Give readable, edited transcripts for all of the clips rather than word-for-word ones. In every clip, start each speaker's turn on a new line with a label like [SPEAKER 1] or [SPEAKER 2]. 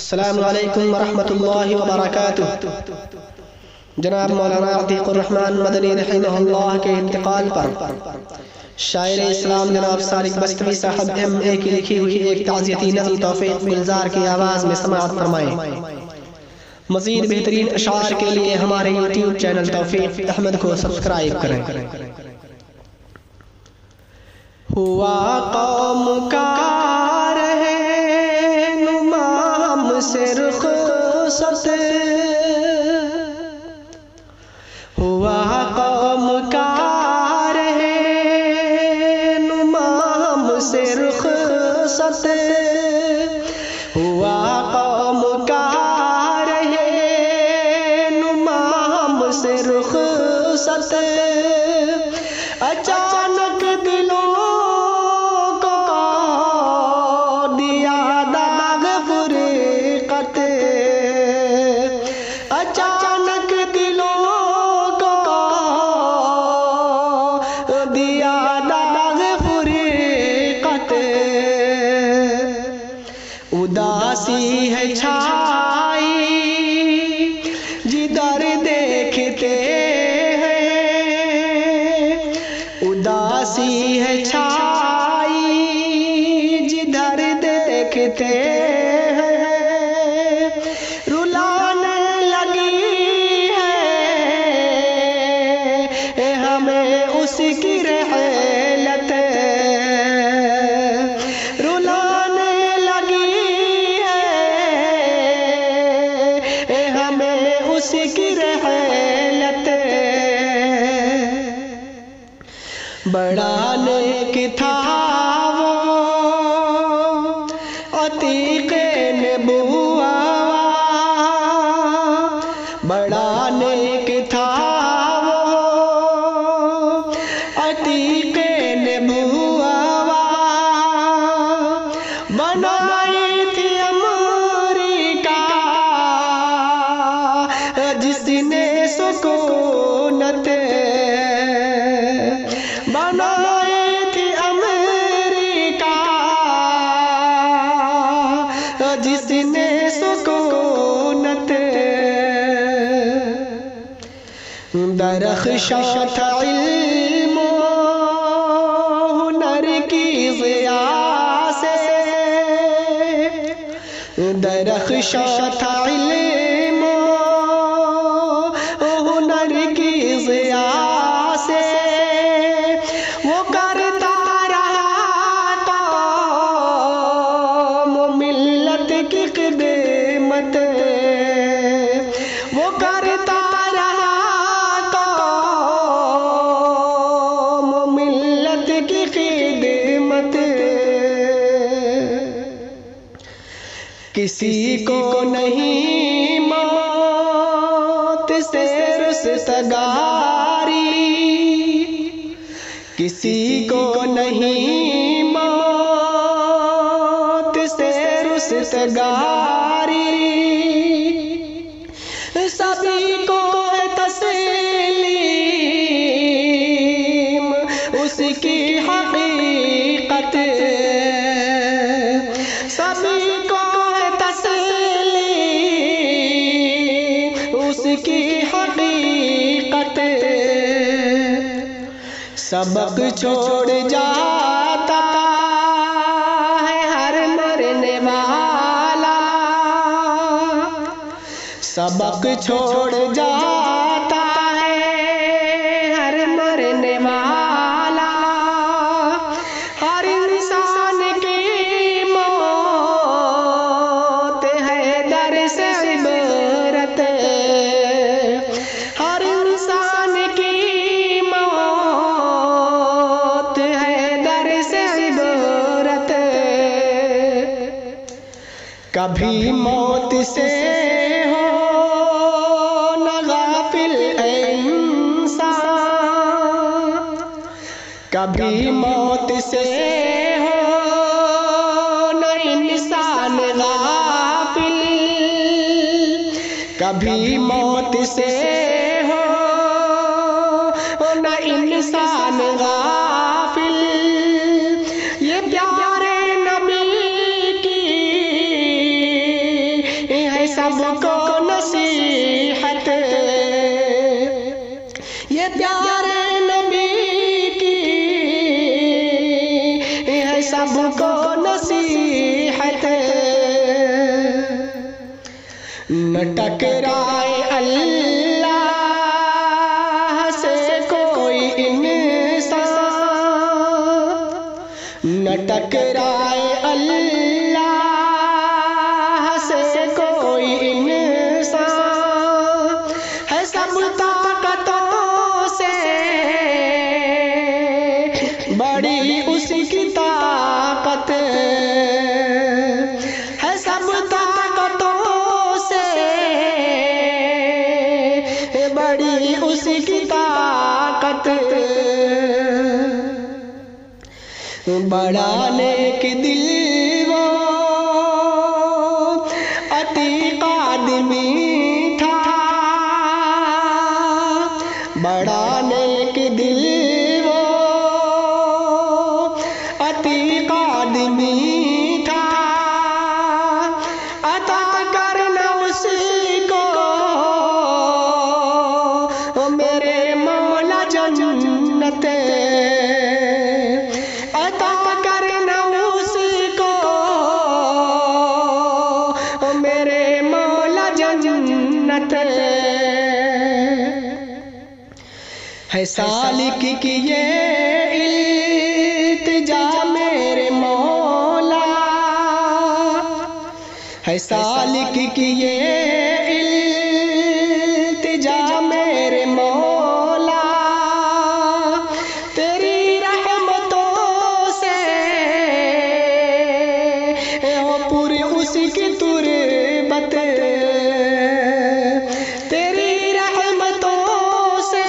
[SPEAKER 1] अस्सलामु अलैकुम वरहमतुल्लाहि वबरकातुह। जनाब मौलाना अतीकुर रहमान मदनी रहमहुल्लाह के इंतकाल पर शायर इस्लाम जनाब सारिक बस्तवी साहब MA की लिखी हुई एक ताज़ियती नज़्म तौफीक गुलजार की आवाज़ में समाअत फरमाएं। मज़ीद बेहतरीन अशार के लिए हमारे YouTube चैनल तौफीक अहमद को सब्सक्राइब करें। हुआ कौम का रहनुमा हमसे रुख़सत, हुआ कौम का रहनुमा हमसे रुख़सत, हुआ कौम का रहनुमा हमसे रुख़सत। अचानक दिलों अचानक दिलों को दिया दाग फुरीक़त, उदासी है छाई जिधर देखते हैं, उदासी है छाई जिधर देखते हैं। उसकी रहलत रुलाने लगी है, हमें उसकी रहलत। बड़ा नेक था वो अतीक़े नबुवा, बड़ा नेक था अतीक़े नबुवा, बनाई थी अमरीका जिसने सुकूनत, बनाई थी अमरीका जिसने सुकूनत। दरख़्शां था इल्म हुनर की ज़िया से, दरख़्शां था इल्म हुनर की ज़िया से। वो करता रहा काम मिल्लत की ख़िदमत, वो करता की खिदमत। किसी को नहीं मौत से रुस्तगारी, किसी को नहीं मौत से रुस्तगारी, सभी को है तस्लीम उसकी हकीकत, सभी को है तस्लीम उसकी हकीकत। सबक छोड़ जाता है हर मरने वाला, सबक छोड़ जाता है हर मरने वाला। हर इंसान की मौत है दर्स इबरत, हर इंसान की मौत है दर्स इबरत। कभी मौत से हो न गाफिल इंसान, कभी मौत से हो न इंसान गाफिल, कभी मौत से हो न इंसान गाफिल। ये प्यारे नबी की प्यारे नबी की है सबको नसीहत। न टकराए अल्लाह से कोई इंसान, न टकराए अल्लाह से कोई इंसान। है सब ताकतों से बड़ी उसकी ताकत, है सब ताकतों से बड़ी उसकी ताकत। बड़ा नेक दिल वो अतीक आदमी था, बड़ा नेक दिल वो अतीक आदमी था। अता करना उसको मेरे मौला जन्नत, अता करना उसको मेरे मौला जन्नत। है सालिक की ये इल्तिजा मेरे मौला, है सालिक की ये इल्तिजा मेरे मौला। तेरी रहमतों से हो पूरी उसकी तुरबत, तेरी रहमतों से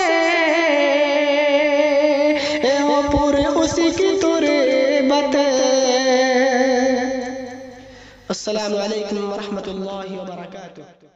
[SPEAKER 1] हो पूरी उसकी तुरबत। अस्सलामु अलैकुम व रहमतुल्लाहि व बरकातुहू।